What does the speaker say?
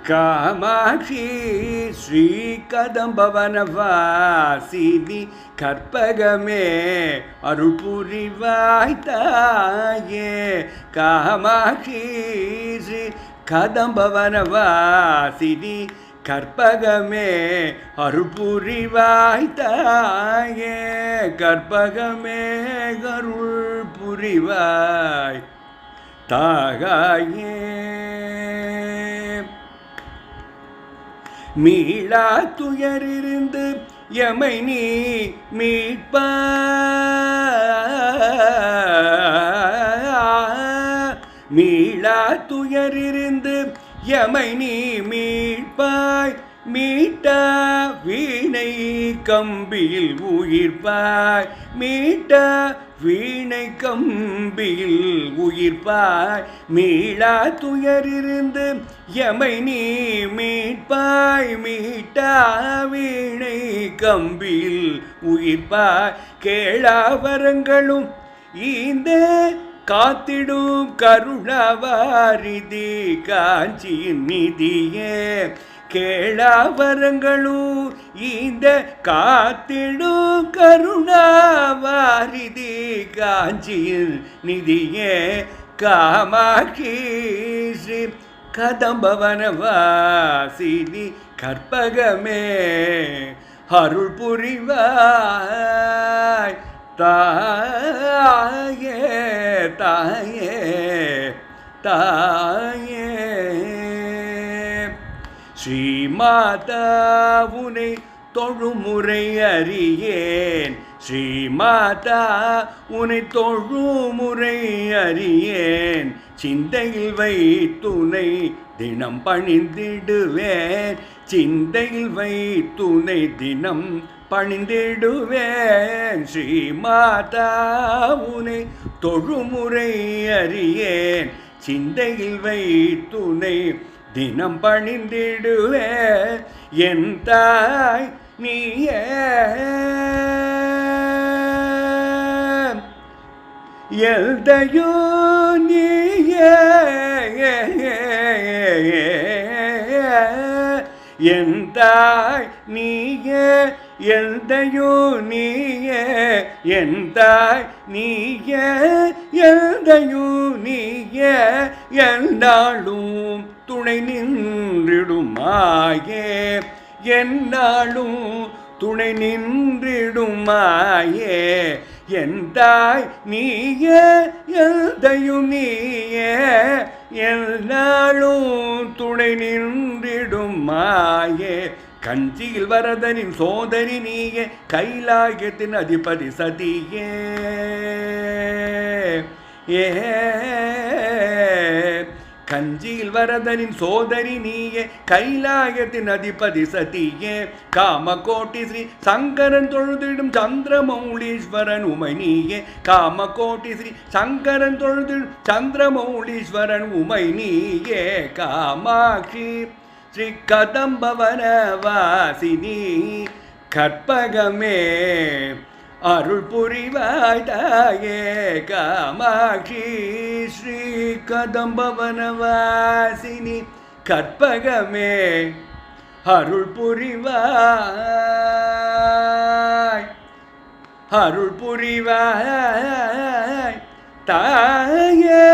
காமாட்சி ஸ்ரீ கதம்பவனவாசினி கற்பகமே அருள் புரிவாய் தாயே. காமாட்சி ஸ்ரீ கதம்பவனவாசினி கற்பகமே அருள் புரிவாய் தாயே. கற்பகமே அருள் புரிவாய் தாயே. மீளா துயரிருந்து எமை நீ மீட்பாய். மீளா துயரிருந்து எமை நீ மீட்பாய். மீட்டா வீணை கம்பியில் உயிர்ப்பாய். மீட்டா வீணை கம்பியில் உயிர்ப்பாய். மீளா துயரிருந்து எமை நீ மீட்பாய். மீட்டா வீணை கம்பியில் உயிர்ப்பாய். கேளாவரங்களும் இந்த காத்திடும் கருணாவாரிதி காஞ்சியின் நிதியே. கேளாவரங்களும் இந்த காத்திடும் கருணாவாரிதி காஞ்சியின் நிதியே. காமாட்சி ஸ்ரீ கதம்பவனவாசினி கற்பகமே அருள் புரிவாய் தாயே. தாயே தாயே. ஸ்ரீமாதா உனை தொழுமுறை அறியேன். ஸ்ரீமாதா உனை தொழுமுறை அறியேன். சிந்தையில் வைத்துனை தினம் பணிந்திடுவேன். சிந்தையில் வைத்துனை தினம் பணிந்திடுவேன். ஸ்ரீமாதா உனை தொழுமுறை அறியேன். சிந்தையில் வைத்துனை தினம் பணிந்திடுவேன். என் தாய் நீயே. எல்தையோ நீயே. என் தாய் நீயே. எல்தையோ நீயே. என் தாய் நீயே. எல்தையோ நீயே. என்னாலும் துணை நின்றிடுமாயே. என்னாலும் துணை நின்றிடுமாயே. என் தாய் நீயே. எல்தையும் நீயே. என்னாலும் துணை நின்றிடுமாயே. கஞ்சியில் வரதனின் சோதரி நீயே. கைலாயத்தின் அதிபதி சதியே. ஏ கஞ்சியில் வரதனின் சோதரி நீயே. கைலாயத்தின் அதிபதி சதியே. காமகோட்டி ஸ்ரீ சங்கரன் தொழுதிடும் சந்திரமௌலீஸ்வரன் உமை நீயே. காமகோட்டி ஸ்ரீ சங்கரன் தொழுதிடும் சந்திரமௌலீஸ்வரன் உமை நீயே. காமாட்சி ஸ்ரீ கதம்பவனவாசினி கற்பகமே அருள் புரிவாய் தாயே. காமாட்சி ஸ்ரீ கதம்பவனவாசினி கற்பகமே அருள் புரிவாய். அருள் புரிவாய் தாயே.